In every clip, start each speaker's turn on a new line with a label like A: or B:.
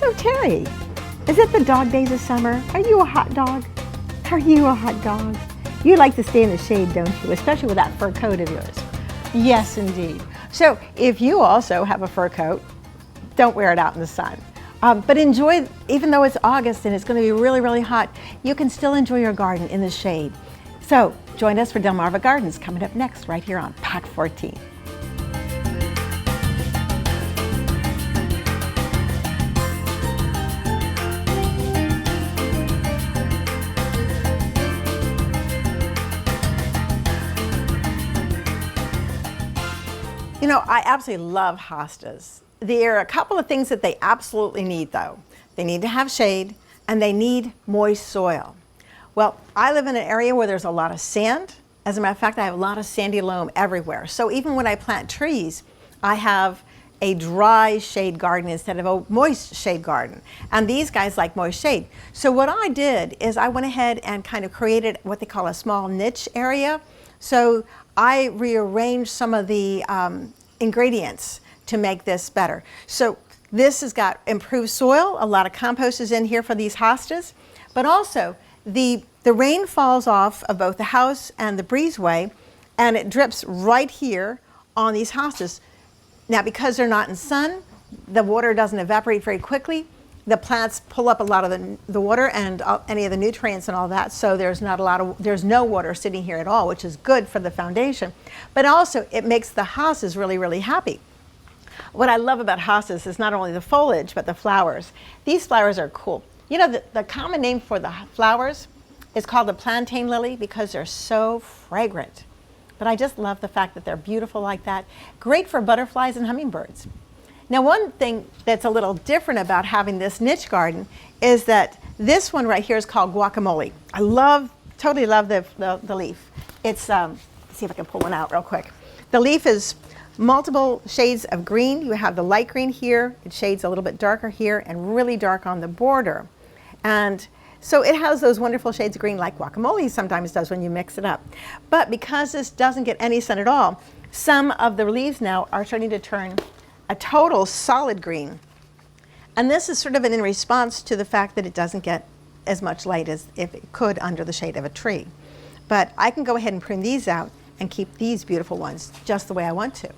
A: So Terry, is it the dog days of summer? Are you a hot dog? Are you a hot dog? You like to stay in the shade, don't you? Especially with that fur coat of yours. Yes, indeed. So if you also have a fur coat, don't wear it out in the sun. But enjoy, even though it's August and it's going to be really, really hot, you can still enjoy your garden in the shade. So join us for Delmarva Gardens coming up next right here on Pack 14. You know, I absolutely love hostas. There are a couple of things that they absolutely need though. They need to have shade and they need moist soil. Well, I live in an area where there's a lot of sand. As a matter of fact, I have a lot of sandy loam everywhere. So even when I plant trees, I have a dry shade garden instead of a moist shade garden. And these guys like moist shade. So what I did is I went ahead and kind of created what they call a small niche area. So I rearranged some of the ingredients to make this better. So this has got improved soil. A lot of compost is in here for these hostas, but also the rain falls off of both the house and the breezeway and it drips right here on these hostas. Now, because they're not in sun, the water doesn't evaporate very quickly. The plants pull up a lot of the water and any of the nutrients and all that, so there's no water sitting here at all, which is good for the foundation. But also, it makes the hostas really, really happy. What I love about hostas is not only the foliage, but the flowers. These flowers are cool. You know, the common name for the flowers is called the plantain lily because they're so fragrant. But I just love the fact that they're beautiful like that. Great for butterflies and hummingbirds. Now, one thing that's a little different about having this niche garden is that this one right here is called guacamole. I totally love the leaf. It's, let's see if I can pull one out real quick. The leaf is multiple shades of green. You have the light green here, it shades a little bit darker here, and really dark on the border. And so it has those wonderful shades of green like guacamole sometimes does when you mix it up. But because this doesn't get any sun at all, some of the leaves now are starting to turn a total solid green. And this is sort of in response to the fact that it doesn't get as much light as if it could under the shade of a tree. But I can go ahead and prune these out and keep these beautiful ones just the way I want to.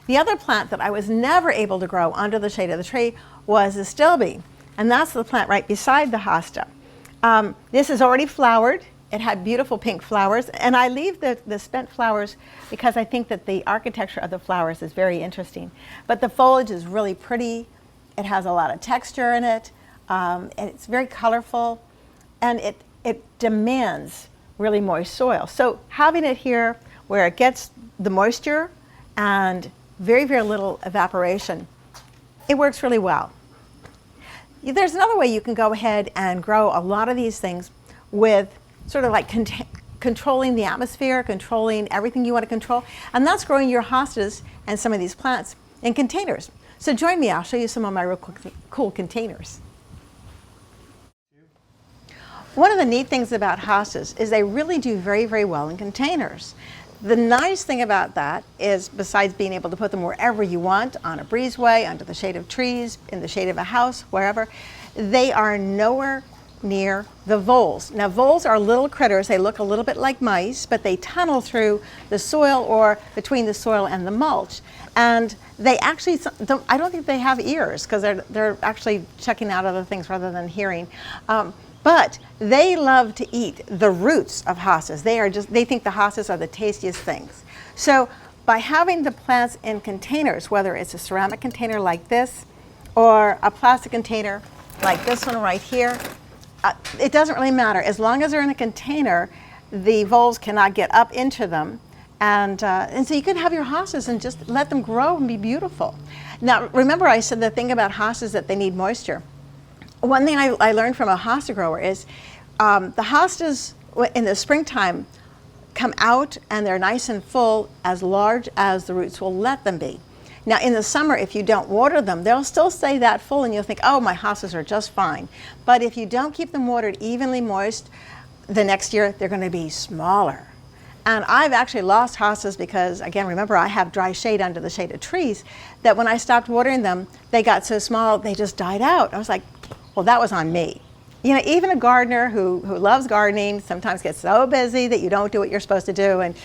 A: The other plant that I was never able to grow under the shade of the tree was the stilbe. And that's the plant right beside the hosta. This is already flowered. It had beautiful pink flowers, and I leave the spent flowers because I think that the architecture of the flowers is very interesting. But the foliage is really pretty. It has a lot of texture in it, and it's very colorful, and it demands really moist soil. So having it here where it gets the moisture and very, very little evaporation, it works really well. There's another way you can go ahead and grow a lot of these things with sort of like controlling the atmosphere, controlling everything you want to control, and that's growing your hostas and some of these plants in containers. So join me, I'll show you some of my real cool containers. One of the neat things about hostas is they really do very, very well in containers. The nice thing about that is, besides being able to put them wherever you want, on a breezeway, under the shade of trees, in the shade of a house, wherever, they are nowhere near the voles. Now, voles are little critters. They look a little bit like mice, but they tunnel through the soil or between the soil and the mulch. And they actually I don't think they have ears because they're actually checking out other things rather than hearing. But they love to eat the roots of hostas. They think the hostas are the tastiest things. So by having the plants in containers, whether it's a ceramic container like this or a plastic container like this one right here, it doesn't really matter. As long as they're in a container, the voles cannot get up into them. And so you can have your hostas and just let them grow and be beautiful. Now, remember I said the thing about hostas that they need moisture. One thing I learned from a hosta grower is the hostas in the springtime come out and they're nice and full, as large as the roots will let them be. Now in the summer, if you don't water them, they'll still stay that full and you'll think, oh, my hostas are just fine. But if you don't keep them watered evenly moist, the next year they're going to be smaller. And I've actually lost hostas because, again, remember, I have dry shade under the shade of trees, that when I stopped watering them, they got so small, they just died out. I was like, well, that was on me. You know, even a gardener who loves gardening sometimes gets so busy that you don't do what you're supposed to do. And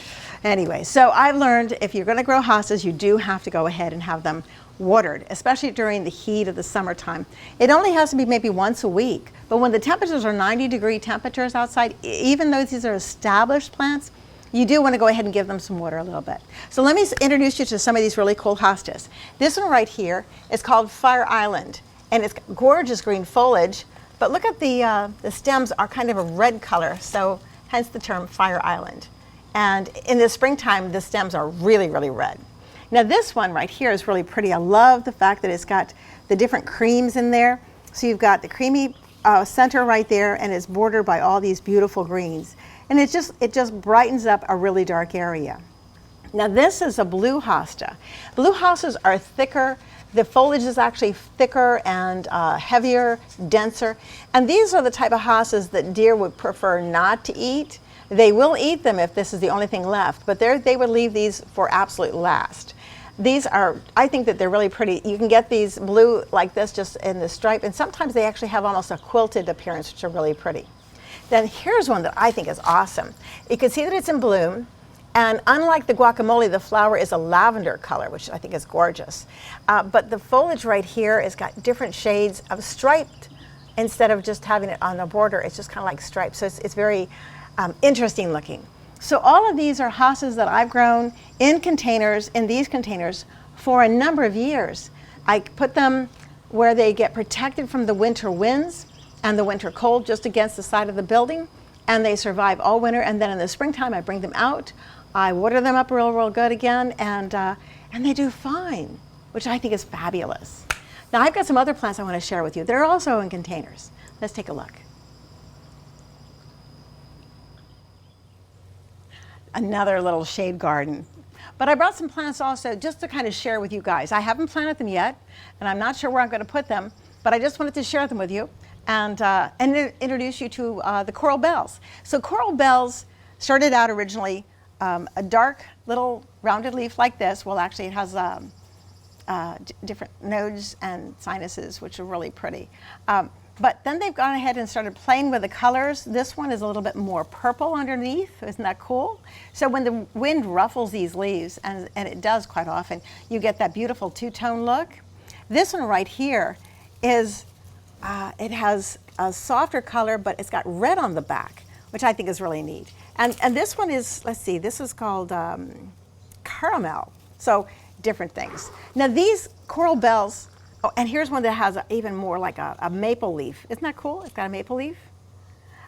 A: anyway, so I've learned if you're going to grow hostas, you do have to go ahead and have them watered, especially during the heat of the summertime. It only has to be maybe once a week, but when the temperatures are 90-degree temperatures outside, even though these are established plants, you do want to go ahead and give them some water a little bit. So let me introduce you to some of these really cool hostas. This one right here is called Fire Island, and it's gorgeous green foliage, but look at the stems are kind of a red color, so hence the term Fire Island. And in the springtime, the stems are really, really red. Now this one right here is really pretty. I love the fact that it's got the different creams in there. So you've got the creamy center right there, and it's bordered by all these beautiful greens. And it just brightens up a really dark area. Now this is a blue hosta. Blue hostas are thicker. The foliage is actually thicker and heavier, denser. And these are the type of hostas that deer would prefer not to eat. They will eat them if this is the only thing left, but they would leave these for absolute last. These are, I think that they're really pretty. You can get these blue like this just in the stripe, and sometimes they actually have almost a quilted appearance, which are really pretty. Then here's one that I think is awesome. You can see that it's in bloom, and unlike the guacamole, the flower is a lavender color, which I think is gorgeous. But the foliage right here has got different shades of striped. Instead of just having it on the border, it's just kind of like striped. So it's very interesting looking. So all of these are hostas that I've grown in containers, in these containers, for a number of years. I put them where they get protected from the winter winds and the winter cold, just against the side of the building, and they survive all winter. And then in the springtime, I bring them out, I water them up real good again, and they do fine, which I think is fabulous. Now I've got some other plants I want to share with you. They're also in containers. Let's take a look. Another little shade garden. But I brought some plants also just to kind of share with you guys. I haven't planted them yet, and I'm not sure where I'm going to put them, but I just wanted to share them with you and introduce you to the coral bells. So coral bells started out originally a dark little rounded leaf like this. Well, actually it has different nodes and sinuses, which are really pretty. But then they've gone ahead and started playing with the colors. This one is a little bit more purple underneath. Isn't that cool? So when the wind ruffles these leaves, and it does quite often, you get that beautiful two-tone look. This one right here is, it has a softer color, but it's got red on the back, which I think is really neat. And this one is, let's see, this is called caramel. So different things. Now these coral bells, oh, and here's one that has even more like a maple leaf. Isn't that cool? It's got a maple leaf.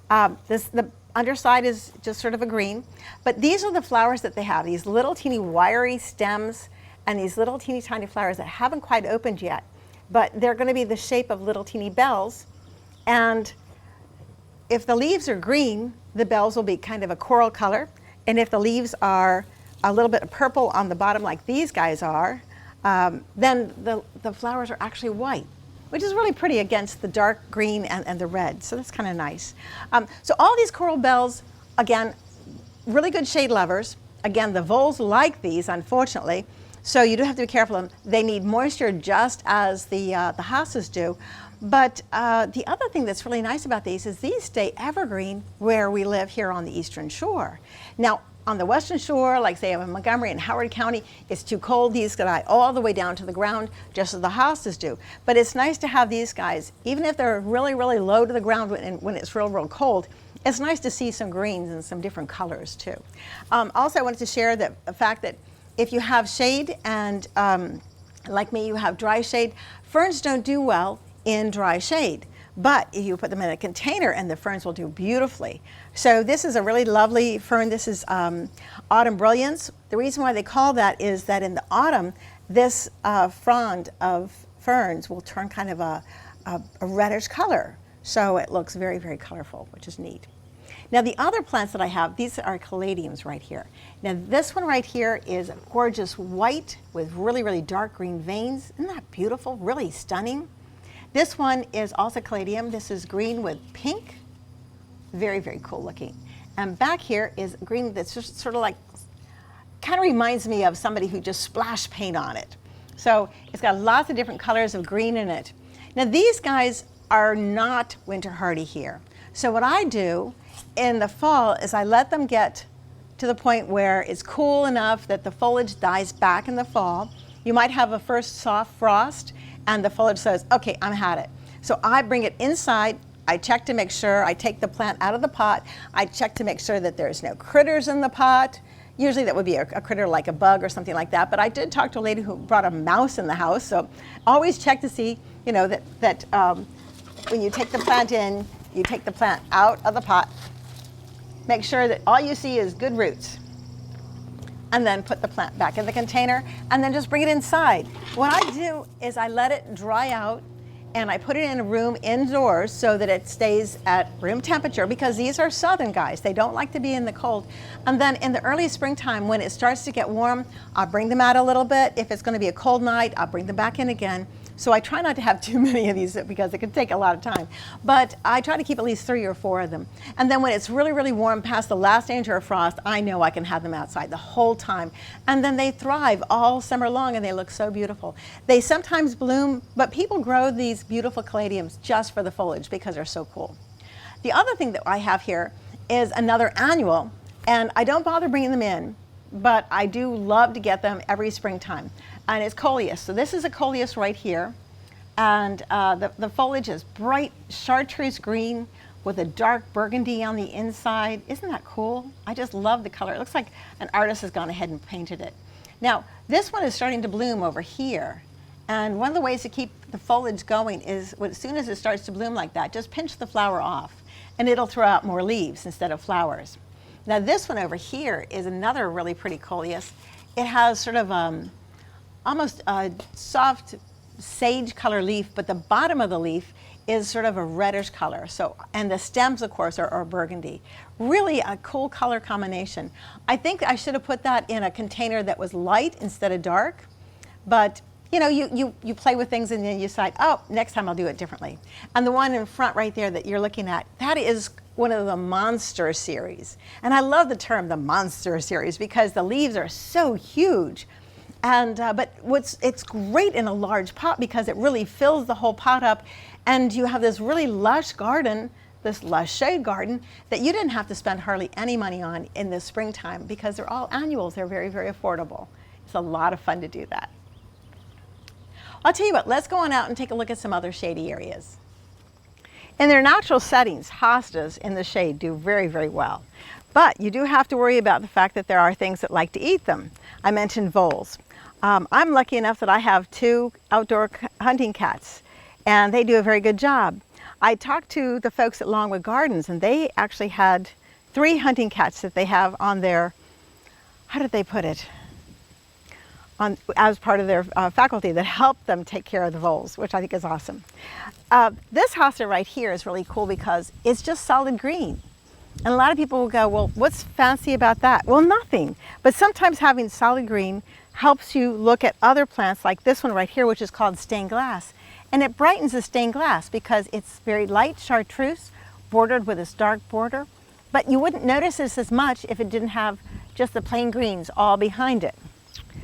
A: The underside is just sort of a green. But these are the flowers that they have, these little teeny wiry stems and these little teeny tiny flowers that haven't quite opened yet. But they're going to be the shape of little teeny bells. And if the leaves are green, the bells will be kind of a coral color. And if the leaves are a little bit of purple on the bottom like these guys are, then the flowers are actually white, which is really pretty against the dark green and the red. So that's kind of nice. So all these coral bells, again, really good shade lovers. Again, the voles like these, unfortunately. So you do have to be careful. They need moisture just as the hostas do. But the other thing that's really nice about these is these stay evergreen where we live here on the Eastern Shore. Now, on the Western Shore, like say in Montgomery and Howard County, it's too cold. These die all the way down to the ground, just as the hostas do. But it's nice to have these guys, even if they're really, really low to the ground when it's real cold, it's nice to see some greens and some different colors too. Also, I wanted to share the fact that if you have shade and like me, you have dry shade, ferns don't do well in dry shade. But if you put them in a container, and the ferns will do beautifully. So this is a really lovely fern. This is autumn brilliance. The reason why they call that is that in the autumn, this frond of ferns will turn kind of a reddish color. So it looks very, very colorful, which is neat. Now the other plants that I have, these are caladiums right here. Now this one right here is a gorgeous white with really, really dark green veins. Isn't that beautiful? Really stunning. This one is also caladium. This is green with pink. Very, very cool looking. And back here is green that's just sort of like, kind of reminds me of somebody who just splashed paint on it. So it's got lots of different colors of green in it. Now these guys are not winter hardy here. So what I do in the fall is I let them get to the point where it's cool enough that the foliage dies back in the fall. You might have a first soft frost and the foliage says, okay, I'm had it. So I bring it inside, I check to make sure, I take the plant out of the pot, I check to make sure that there's no critters in the pot. Usually that would be a critter like a bug or something like that, but I did talk to a lady who brought a mouse in the house, so always check to see, you know, that when you take the plant in, you take the plant out of the pot, make sure that all you see is good roots, and then put the plant back in the container, and then just bring it inside. What I do is I let it dry out, and I put it in a room indoors so that it stays at room temperature, because these are southern guys. They don't like to be in the cold. And then in the early springtime, when it starts to get warm, I'll bring them out a little bit. If it's gonna be a cold night, I'll bring them back in again. So I try not to have too many of these because it can take a lot of time. But I try to keep at least 3 or 4 of them. And then when it's really, really warm past the last danger of frost, I know I can have them outside the whole time. And then they thrive all summer long and they look so beautiful. They sometimes bloom, but people grow these beautiful caladiums just for the foliage because they're so cool. The other thing that I have here is another annual, and I don't bother bringing them in, but I do love to get them every springtime. And it's coleus. So this is a coleus right here. And the foliage is bright chartreuse green with a dark burgundy on the inside. Isn't that cool? I just love the color. It looks like an artist has gone ahead and painted it. Now, this one is starting to bloom over here. And one of the ways to keep the foliage going is as soon as it starts to bloom like that, just pinch the flower off and it'll throw out more leaves instead of flowers. Now this one over here is another really pretty coleus. It has sort of almost a soft sage color leaf, but the bottom of the leaf is sort of a reddish color. So, and the stems, of course, are burgundy. Really a cool color combination. I think I should have put that in a container that was light instead of dark, but you know, you play with things and then you decide, oh, next time I'll do it differently. And the one in front right there that you're looking at, that is one of the monster series. And I love the term, the monster series, because the leaves are so huge. And, but it's great in a large pot because it really fills the whole pot up and you have this really lush garden, this lush shade garden that you didn't have to spend hardly any money on in the springtime because they're all annuals. They're very, very affordable. It's a lot of fun to do that. I'll tell you what, let's go on out and take a look at some other shady areas. In their natural settings, hostas in the shade do very, very well. But you do have to worry about the fact that there are things that like to eat them. I mentioned voles. I'm lucky enough that I have 2 outdoor hunting cats, and they do a very good job. I talked to the folks at Delmarva Gardens, and they actually had 3 hunting cats that they have on their, how did they put it? As part of their faculty that help them take care of the voles, which I think is awesome. This hosta right here is really cool because it's just solid green. And a lot of people will go, well, what's fancy about that? Well, nothing. But sometimes having solid green helps you look at other plants like this one right here, which is called stained glass. And it brightens the stained glass because it's very light chartreuse, bordered with this dark border. But you wouldn't notice this as much if it didn't have just the plain greens all behind it,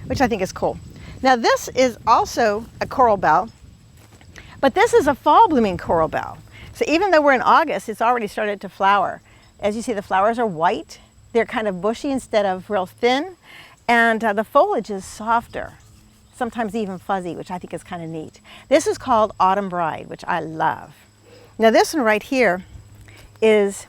A: which I think is cool. Now this is also a coral bell, but this is a fall blooming coral bell. So even though we're in August, it's already started to flower. As you see, the flowers are white. They're kind of bushy instead of real thin. And the foliage is softer, sometimes even fuzzy, which I think is kind of neat. This is called Autumn Bride, which I love. Now this one right here is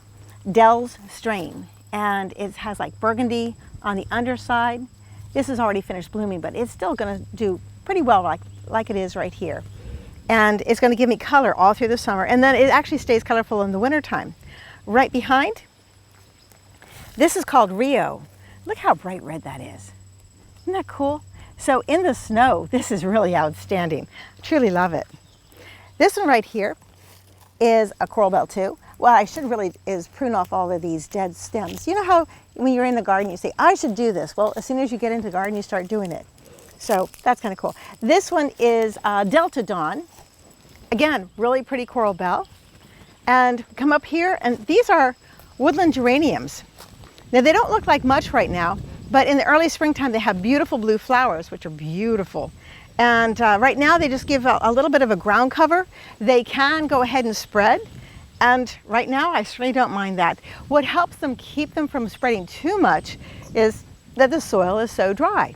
A: Dell's strain, and it has like burgundy on the underside. This is already finished blooming, but it's still gonna do pretty well like it is right here. And it's gonna give me color all through the summer, and then it actually stays colorful in the wintertime. Right behind, this is called Rio. Look how bright red that is. Isn't that cool? So in the snow, this is really outstanding. I truly love it. This one right here is a coral bell too. What I should really is prune off all of these dead stems. You know how when you're in the garden you say, I should do this. Well, as soon as you get into the garden, you start doing it. So that's kind of cool. This one is Delta Dawn. Again, really pretty coral bell. And come up here, and these are woodland geraniums. Now they don't look like much right now, but in the early springtime they have beautiful blue flowers, which are beautiful. And right now they just give a little bit of a ground cover. They can go ahead and spread. And right now I certainly don't mind that. What helps them keep them from spreading too much is that the soil is so dry.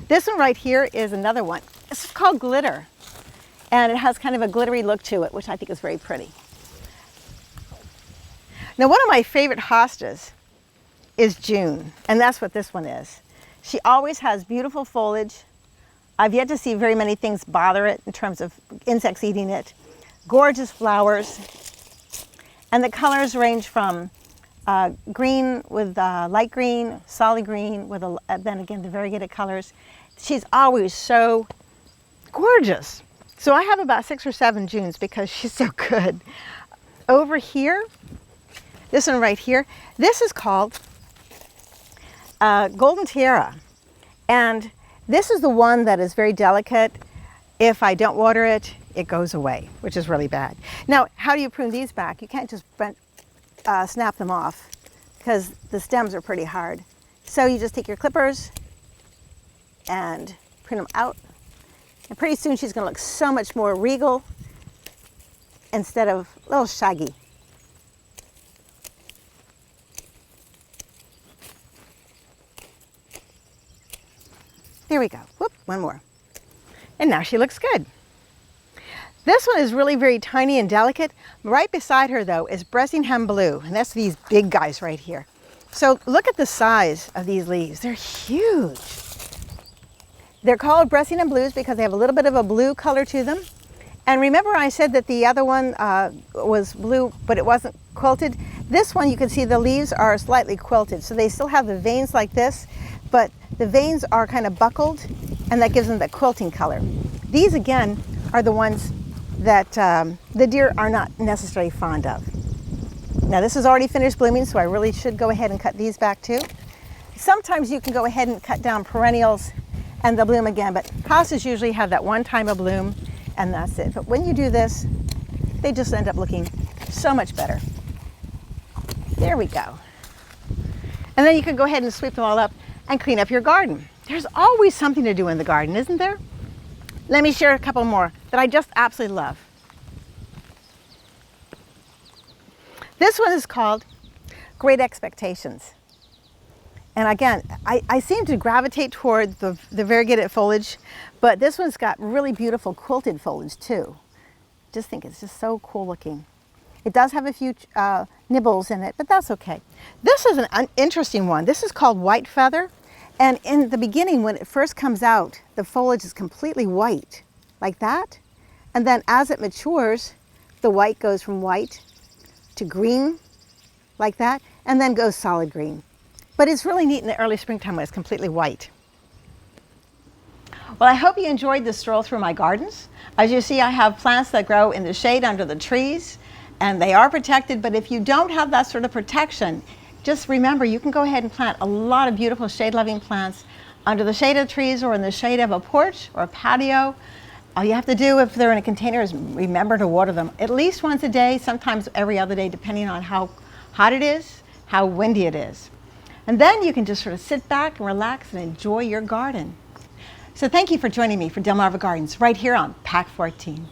A: This one right here is another one. This is called glitter. And it has kind of a glittery look to it, which I think is very pretty. Now, one of my favorite hostas is June, and that's what this one is. She always has beautiful foliage. I've yet to see very many things bother it in terms of insects eating it. Gorgeous flowers. And the colors range from green with light green, solid green, with then again the variegated colors. She's always so gorgeous. So I have about 6 or 7 Junes because she's so good. Over here, this one right here, this is called Golden Tiara. And this is the one that is very delicate. If I don't water it, it goes away, which is really bad. Now, how do you prune these back? You can't just snap them off because the stems are pretty hard. So you just take your clippers and prune them out. And pretty soon she's going to look so much more regal instead of a little shaggy. There we go. Whoop, one more. And now she looks good. This one is really very tiny and delicate. Right beside her though is Bressingham Blue, and that's these big guys right here. So look at the size of these leaves. They're huge. They're called Bressingham Blues because they have a little bit of a blue color to them. And remember I said that the other one was blue, but it wasn't quilted? This one, you can see the leaves are slightly quilted. So they still have the veins like this, but the veins are kind of buckled, and that gives them that quilting color. These, again, are the ones that the deer are not necessarily fond of. Now, this is already finished blooming, so I really should go ahead and cut these back too. Sometimes you can go ahead and cut down perennials and they'll bloom again, but hostas usually have that one time of bloom, and that's it. But when you do this, they just end up looking so much better. There we go. And then you can go ahead and sweep them all up and clean up your garden. There's always something to do in the garden, isn't there? Let me share a couple more that I just absolutely love. This one is called Great Expectations. And again, I seem to gravitate toward the variegated foliage, but this one's got really beautiful quilted foliage too. Just think it's just so cool looking. It does have a few nibbles in it, but that's okay. This is an interesting one. This is called White Feather. And in the beginning, when it first comes out, the foliage is completely white, like that. And then as it matures, the white goes from white to green, like that, and then goes solid green. But it's really neat in the early springtime when it's completely white. Well, I hope you enjoyed this stroll through my gardens. As you see, I have plants that grow in the shade under the trees, and they are protected, but if you don't have that sort of protection, just remember you can go ahead and plant a lot of beautiful shade-loving plants under the shade of trees or in the shade of a porch or a patio. All you have to do if they're in a container is remember to water them at least once a day, sometimes every other day, depending on how hot it is, how windy it is. And then you can just sort of sit back and relax and enjoy your garden. So thank you for joining me for Delmarva Gardens right here on Pack 14.